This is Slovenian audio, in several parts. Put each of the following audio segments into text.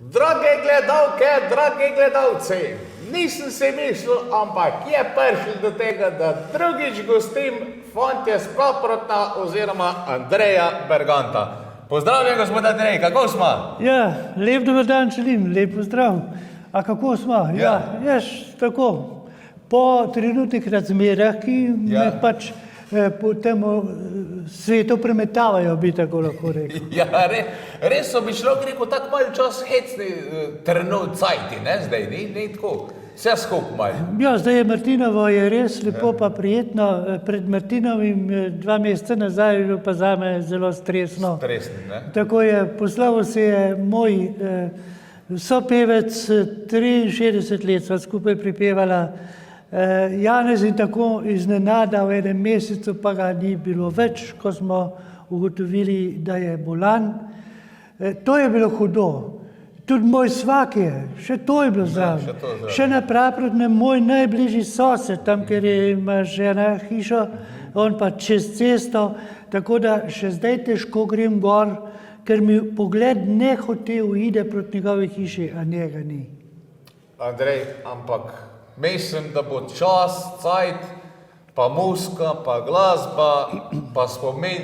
Drage gledalke, dragi gledalci, nisem si mislil, ampak je prišel do tega, da drugič gostim fantje z Praprotna oziroma Andreja Berganta. Pozdravljen, gospod Andrej, kako smo? Ja, lep dober dan želim, lep pozdrav. A kako smo? Ja, jaz tako, po trenutnih razmerah, ki me pač po tem svetu premetavajo, bi tako lahko rekel. Ja, res so bi človek rekel, tako malo čas hecni trenut cajti, ne, zdaj, ni tako, vse skup malo. Ja, zdaj je Martinovo, je res lepo pa prijetno, pred Martinovim 2 meseca nazaj je bilo pa zame zelo stresno. Stresni, ne? Tako je, poslavil se je moj sopevec, 63 let sva skupaj pripevala, Janez in tako iznenada v enem mesecu pa ga ni bilo več, ko smo ugotovili, da je bolan. To je bilo hudo. Tudi moj svak je, še to je bilo zraven. Še na Praprotnem moj najbližji sosed, tam, kjer ima žena hišo, on pa čez cesto, tako da še zdaj težko grem gor, ker mi pogled ne hote uide proti njegovi hiši, a njega ni. Andrej, ampak mislim, da bo čas, cajt, pa muzika, pa glasba, pa spomin,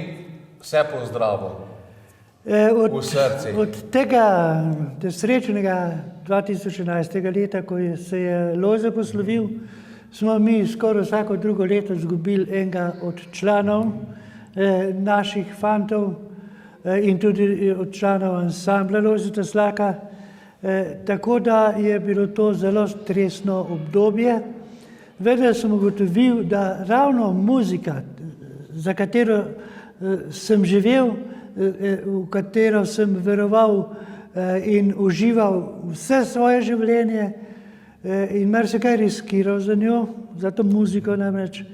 vse pozdravil. V srci. Od tega srečnega 2011. leta, ko se je Lojze poslovil, smo mi skoraj vsako drugo leto izgubili enega od članov naših fantov in tudi od članov ansambla Lojzeta Slaka. Tako da je bilo to zelo stresno obdobje. Vendar sem ugotovil, da ravno muzika, za katero sem živel, v katero sem veroval in užival vse svoje življenje in marsikaj riskiral za njo, za to muziko namreč,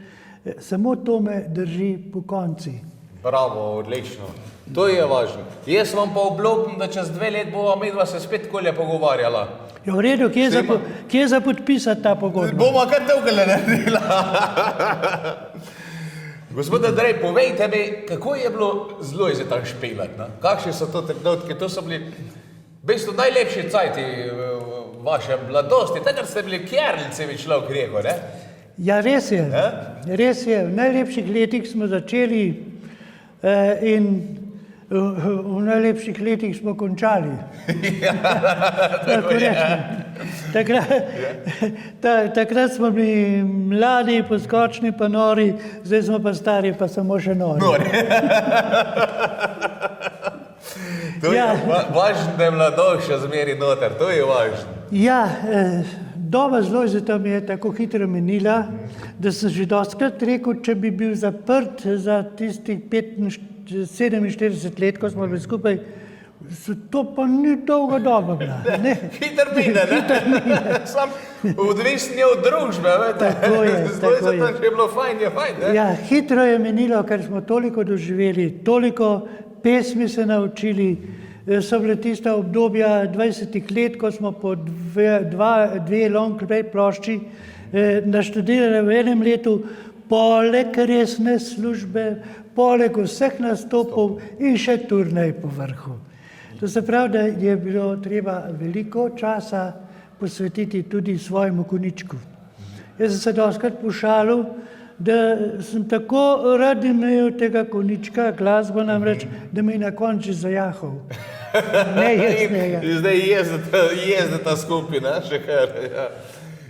samo to me drži po konci. Bravo, odlično. To je važno. Jaz vam pa obljubim, da čez 2 let bova midva se spet kolje pogovarjala. Ja, v redu, kje za podpisati ta pogodba? Bova kar dolgele naredila. Gospod Andrej, povejte mi, kako je bilo z Lojzetom špilati, ne? Kakšni so to trenutki? To so bili v bistvu najlepši cajti vaše mladosti, takrat ste bili kjerlice, bi človek rekel, ne? Ja, res je. Res je. V najlepših letih smo začeli in v najlepših letih smo končali. Takrat smo bili mladi, poskočni pa nori, zdaj smo pa stari, pa samo še nori. To je važno, da je mladost še zmeri noter, to je važno. Ja, doba z Lojzetom je tako hitro minila, da sem že dostikrat rekel, če bi bil zaprt za tistih 47 let, ko smo bili skupaj, to pa ni dolga doba bila. Hitro mine, ne? Sam odvisni od družbe, vete. Tako je. Z Lojzetom, če je bilo fajn, je fajn, ne? Ja, hitro je minilo, ker smo toliko doživeli, toliko pesmi se naučili. So bile tista obdobja 20 let, ko smo po 2 long play plošči naštudirali v enem letu, poleg resne službe, poleg vseh nastopov in še turnej po vrhu. To se pravi, da je bilo treba veliko časa posvetiti tudi svojemu konjičku. Jaz sem se dostikrat pošalil, da sem tako rad imel tega konjička, glasbo namreč, da me je na koncu zajahal. Ne, jaz njega. Zdaj jezdita skupina, še kar.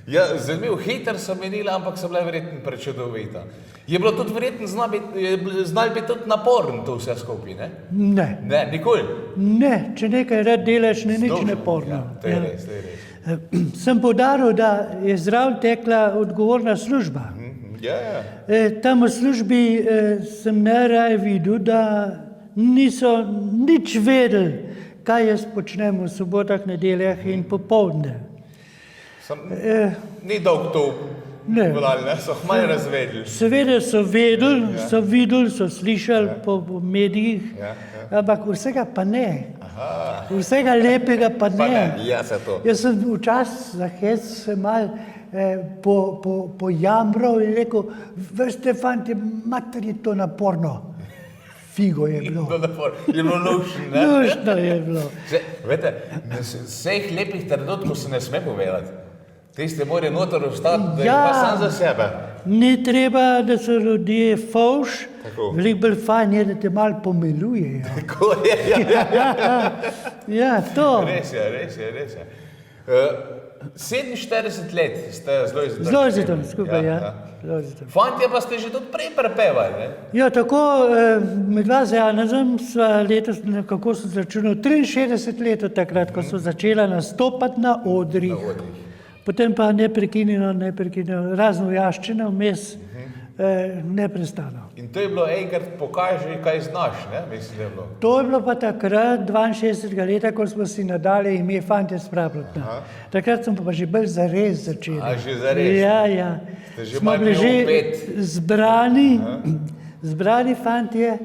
Ja, zanimiv, hiter so menila, ampak so bila verjetno prečudovita. Je bilo tudi verjetno, znali biti tudi naporno to vse skupaj, ne? Ne. Ne, nikoli? Ne, če nekaj rad delaš, ni nič neporno. Ja, to je res, to je res. Sem poudaril, da je zraven tekla odgovorna služba. Ja. Tam v službi sem najraje videl, da niso nič vedeli, kaj jaz počnem v sobotah, nedeljah in popoldne. Ni dolg to volali, ne? So malo razvedeli. Seveda so vedeli, so videli, so slišali po medijih, ampak vsega pa ne. Vsega lepega pa ne. Ja, se to. Jaz sem včasih za hec malo pojamral in rekel, veste, fanti, mater je to naporno. figo je bilo. Je bilo lušno, ne? Lušno je bilo. Vete, vseh lepih trenutkov se ne sme povedati. Tiste morajo noter ostati, da je pa sam za sebe. Ni treba, da so ljudje fovš, Tako. veliko bolj fajn je, da te malo pomilujejo. Tako je, Ja, to. Res je. 47 let ste z Lojzetom skupaj, ja. Lojzetom. Fantje pa ste že tudi prej prepevali, ne? Ja, tako, med dva z Janezom sva letos, kako sem začunal, 63 let od takrat, ko so začela nastopati na odrih. Potem pa neprekinjeno, razno jaščino, vmes, neprestano. In to je bilo enkrat pokaži, kaj znaš, ne? Mislim, da je bilo. To je bilo pa takrat, 62. leta, ko smo si nadali ime Fantje s Praprotna. Takrat smo pa že bolj zares začeli. A, že zares? Ja. Ste že Smo malo bili že upet. zbrani fantje,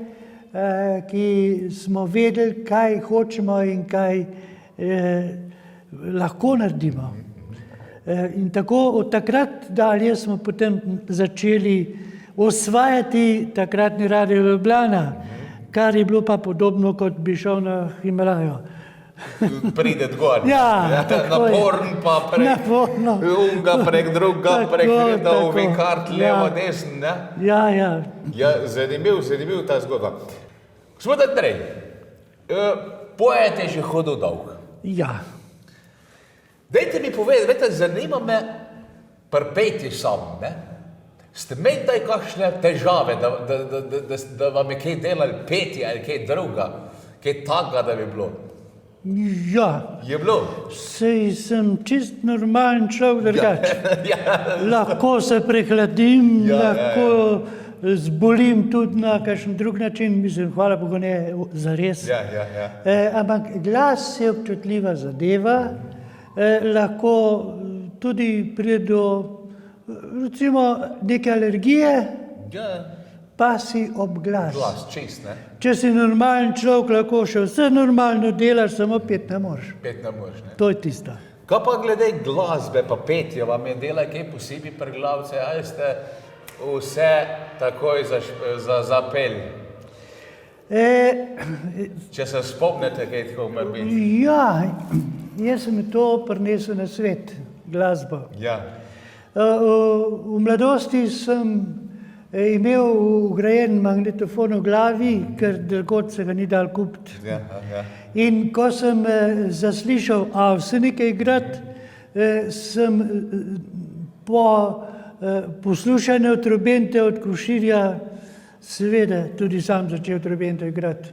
ki smo vedeli, kaj hočemo in kaj lahko naredimo. In tako od takrat dalje smo potem začeli osvajati takratni Radio Ljubljana, kar je bilo pa podobno, kot bi šel na Himalajo. Pride gor. Ja, tako je. naporn pa prek Naporno. unga, prek druga, prek hrida, tako. vikart, levo, desn, ne? Ja. Ja, zanimiv ta zgodba. Gospod Andrej, poet je že hodil dolg. Ja. Dajte mi povedati, veste, zanima me pri petju sam, ne? Ste imeli taj kakšne težave, da vam je kaj delali petje ali kaj druga, kaj takega, da bi bilo? Ja. Je bilo? Sej sem čist normalen človek drugače. Ja. Lahko se prehladim, Ja, lahko zbolim tudi na kakšen drug način, mislim, hvala Bogu ne zares. Ja. Ampak glas je občutljiva zadeva, lahko tudi pride do recimo neke alergije, Ja. pa si ob glas. Glas, čist, ne? Če si normalen človek, lahko še vse normalno delaš, samo pet ne moreš. Pet ne moreš, ne? To je tisto. Kaj pa glede glasbe pa petja, vam je dela kaj posebej pri glavce, ali ste vse takoj zapeli? Če se spomnite, kaj tako ima biti? Ja, jaz sem to prinesel na svet, glasbo. Ja. V mladosti sem imel vgrajen magnetofon v glavi, ker drugod se ga ni dal kupiti. Ja. In ko sem zaslišal Avsenika igrati, sem po poslušanju trobente od Koširja seveda tudi sam začel trobento igrati.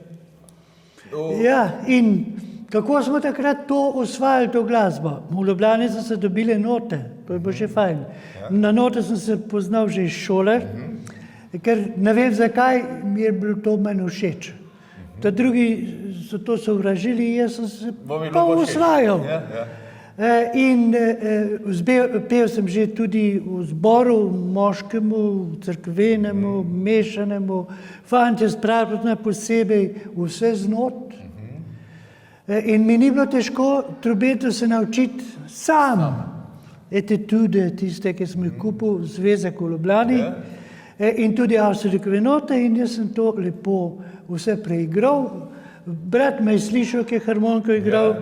Ja, in kako smo takrat to osvajali, to glasbo? V Ljubljani so se dobile note, to je bilo še fajn. Na note sem se poznal že iz šole, ker ne vem zakaj mi je bilo to meni všeč. Ta drugi so to sovražili, jaz sem se pa osvajal. In pel sem že tudi v zboru, moškemu, cerkvenemu, mešanemu, Fantje s Praprotna posebej, vse z not. In mi ni bilo težko trobento se naučiti sam. Etude, tiste, ki sem jih kupil, Zvezek v Ljubljani, in tudi Avsenikove note, in jaz sem to lepo vse preigral. Brat me je slišal, ki je harmoniko igral,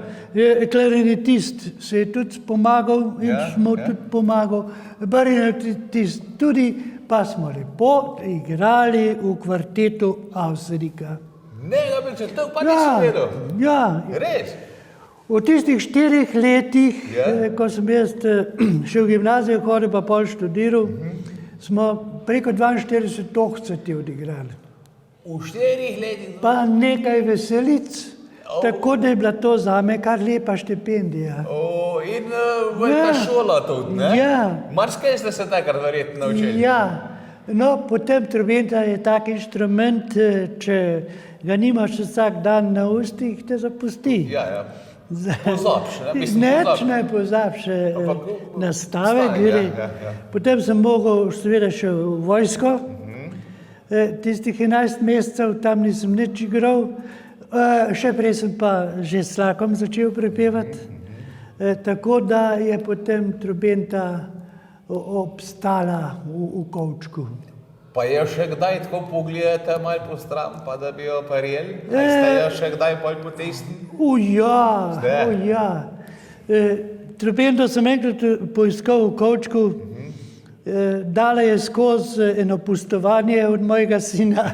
klarinetist se je tudi pomagal in smo tudi pomagal, barinetist tudi, pa smo lepo igrali v kvartetu Avsenika. Ne, da bi se to pa nisem vedel. Ja. Res? V tistih 4 letih, ko sem jaz šel v gimnazijo, hodil pa pol študiral, smo preko 42 tohcati odigrali. V 4 letih? Pa nekaj veselic, tako da je bila to zame kar lepa štipendija. In velika šola tudi, ne? Ja. Marsikaj ste se takrat verjetno naučili. Ja, no, potem trobenta je tak inštrument, če ga nimaš vsak dan na ustih, te zapusti. Ja. Pozabiš, ne? Neč ne pozabiš nastavek. Potem sem mogel seveda še v vojsko. Tistih 11 mesecev tam nisem nič igral, še prej sem pa že s Slakom začel prepevati, tako da je potem trobenta obstala v kovčku. Pa je še kdaj tako pogledate malo po stran, pa da bi jo parjeli? Ste jo še kdaj bolj potesni? Ja. Trobento sem enkrat poiskal v kovčku, dala je skozi eno pustovanje od mojega sina.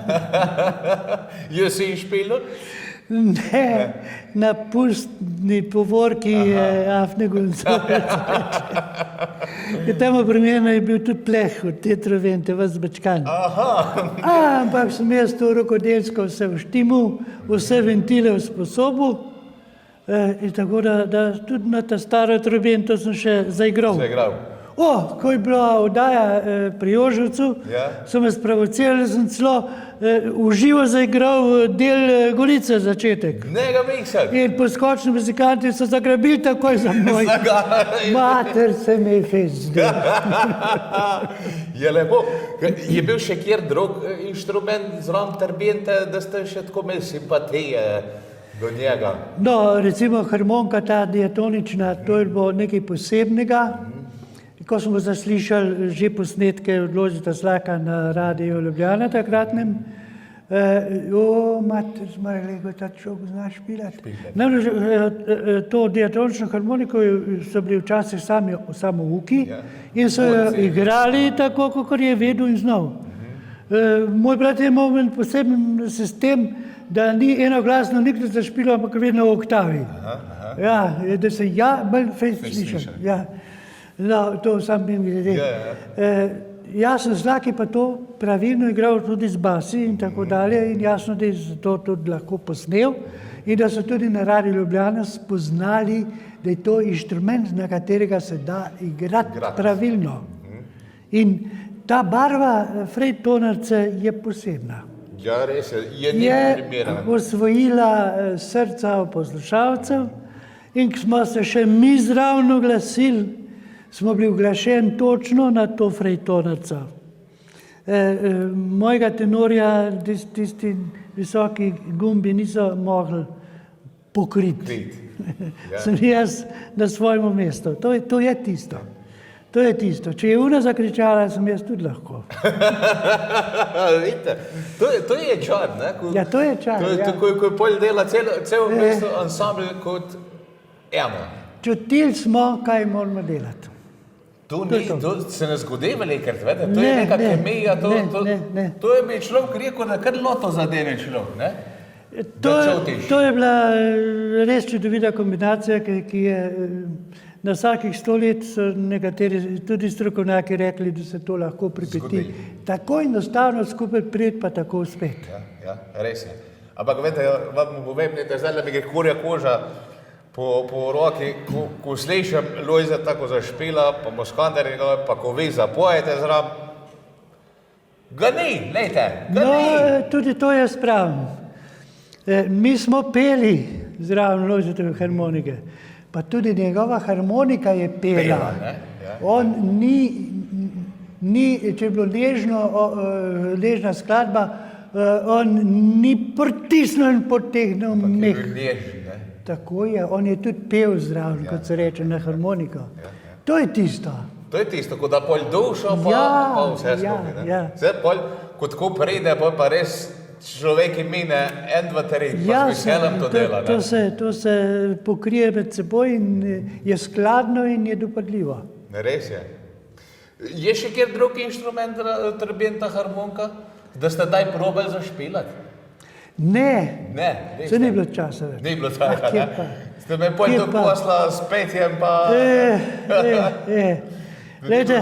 Jo si špilo? Ne, na pustni povorki Afne Gonzalez. Tamo primerno je bil tudi pleh od te Trobente, vas Bačkan. Ampak sem jaz to rokodelsko vse vštimil, vse ventile usposobil, in tako da tudi na ta staro Trobento sem še zaigral. Ko je bila oddaja pri Joževcu, so me sprovocirali, sem celo uživo zaigral del Golice začetek. Nega miksel. In poskočni muzikanti so zagrabili takoj za moj. Mater se mi je fezdel. Je lepo. Je bil še kjer drug inštrument zraven Trobente, da ste še tako imeli simpatije do njega? No, recimo harmonika, ta diatonična, to je bilo nekaj posebnega. Ko smo zaslišali že posnetke od Lojzeta Slaka na Radiu Ljubljana takratnem, mater, zmaraj, ta človek zna špilati. Namreč to diatonično harmoniko so bili včasih samouki in so jo igrali tako, kot je vedel in znal. Moj brat je imel poseben sistem, da ni enoglasno nikoli zašpilal, ampak vedno v oktavi. Da se bolj fejst slišal. No, to sam bi glede. Jaz sem Slaki pa to pravilno igral tudi z basi in tako dalje in jasno, da je to tudi lahko posnel in da so tudi na Radiu Ljubljana spoznali, da je to inštrument, na katerega se da igrati pravilno. In ta barva frejtonarce je posebna. Ja, res je primerna. Je osvojila srca poslušalcev in ko smo se še mi zraven oglasili, smo bili uglašeni točno na to frejtonarca. Mojega tenorja tisti visoki gumbi niso mogli pokriti. Sem jaz na svojem mestu. To je tisto. To je tisto. Če je ona zakričala, sem jaz tudi lahko. Vidite, to je čar, ne? Ja, to je čar. Ko je pol dela cel mesto ansambl kot eno. Čutili smo, kaj moramo delati. To se ne zgodi velikrat, vete? To je neka kemija, to je mi človek rekel, da kar loto zadene človek, ne? To je bila res čudovita kombinacija, ki je na vsakih 100 let so nekateri tudi strokovnjaki rekli, da se to lahko pripeti. Tako enostavno skupaj priti, pa tako uspeti. Ja, res je. Ampak vete, vam povem, da zdaj mi gre kurja koža po roki, ko slišim Lojza tako zašpila, pa Moskander, pa ko vi zapojete zraven. Ga ni, lejte, ga ni. Tudi to jaz pravim. Mi smo peli zraven Lojzetove harmonike, pa tudi njegova harmonika je pela. On ni, če je bilo nežna skladba, on ni pritisnil in potegnil meh. Tako je, on je tudi pel zraven, kot se reče, na harmoniko. To je tisto. To je tisto, ko da pol dušo, pa vse skupaj. Zdaj pol, ko tako pride, pa res človek mine 1, 2, 3, pa s helem to dela. To se pokrije med seboj in je skladno in je dopadljivo. Res je. Je še kjer drug inštrument Trobenta harmonika, da ste daj probali zašpilati? Ne, se ni bilo časa več. Ni bilo časa, ne? Ste me pol to posla s petjem, pa... Glejte,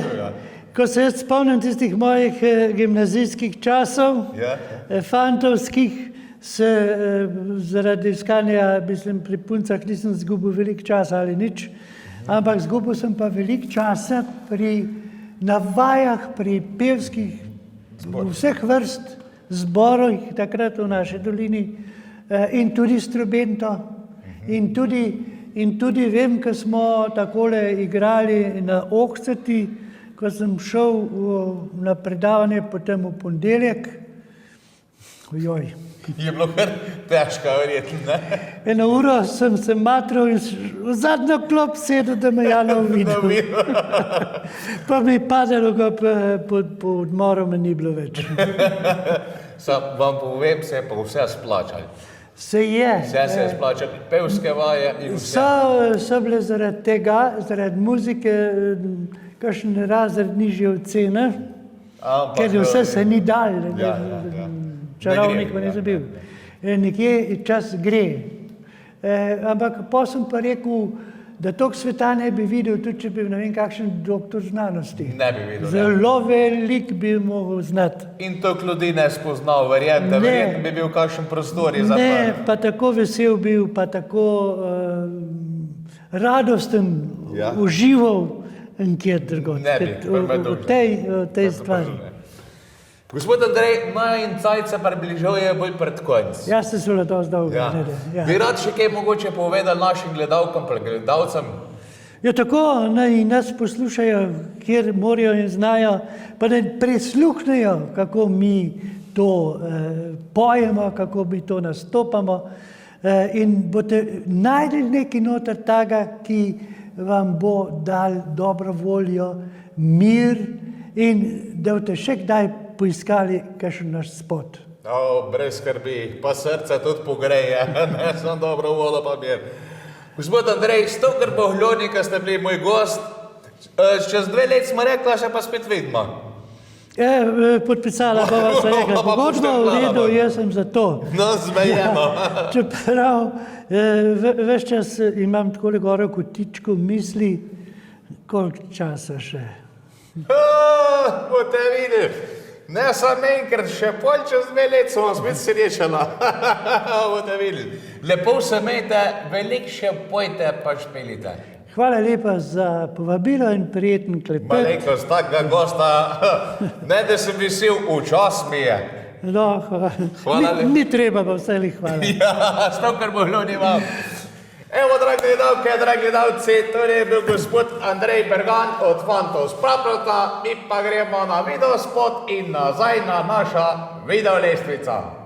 ko se jaz spomnim tistih mojih gimnazijskih časov, fantovskih, se zaradi iskanja, mislim, pri puncah nisem zgubil veliko časa ali nič, ampak zgubil sem pa veliko časa pri navajah, pri pevskih vseh vrst zborih takrat v naši dolini in tudi s Trobento. In tudi vem, ko smo takole igrali na Ohceti, ko sem šel na predavanje potem v ponedeljek, Ojoj. Je bilo kar težko, verjetno, ne? Eno uro sem se matral in v zadnjo klop sedel, da me Jana uvidel. Pa mi je padalo, ko po odmoru me ni bilo več. Sam vam povem, se je pa vse splačalo. Se je. Vse se je splačalo, pevske vaje in vse. So bile zaradi tega, zaradi muzike, kakšen razred nižje od cene, ker vse se ni dal, čarovnik pa nisem bil. Nekje čas gre. Ampak pa sem pa rekel, da toliko sveta ne bi videl, tudi če bi ne vem kakšen doktor znanosti. Ne bi videl, ne. Zelo velik bi mogel znati. In toliko ljudi ne spoznal, verjetno bi bil kakšen prostor za Ne, pa tako vesel bil, pa tako radosten, užival nekje drugod. Ne bi, v tej stvari. Gospod Andrej, najin cajt se približuje bolj pred konc. Jaz se zelo dosti dolgo. Ja. Bi rad še kaj mogoče povedal našim gledalkam, gledalcem? Ja, tako naj nas poslušajo, kjer morajo in znajo, pa naj prisluhnejo, kako mi to pojemo, kako mi to nastopamo. In boste najdeli nekaj noter taga, ki vam bo dal dobro voljo, mir in da boste še kdaj poiskali kakšen naš spot. Brez skrbi, pa srce tudi pogreje, ne sem dobro voljo pa mir. Gospod Andrej, s to Grbohljonika ste bili moj gost, čez 2 let smo rekla, še pa spet vidimo. Podpisala bova se nekaj pogodbo, v redu, jaz sem za to. No, zmejeno. Čeprav ves čas imam takole gore v kotičku misli, koliko časa še. Boste videli. Ne samo enkrat, še pol čez 2 let smo spet srečala. Boste videli. Lepo se imejte, veliko še pojte pa špelite. Hvala lepa za povabilo in prijeten klepet. Malenkost takega gosta, ne da sem vesel, včas mi je. No, hvala. Ni treba, pa vse li hvala. Ja, s to Grbohljon imam. Evo, dragi gledalke, dragi gledalci, to je bil gospod Andrej Bergan od Fantov z Praprota, mi pa gremo na videospot in nazaj na naša videolestvica.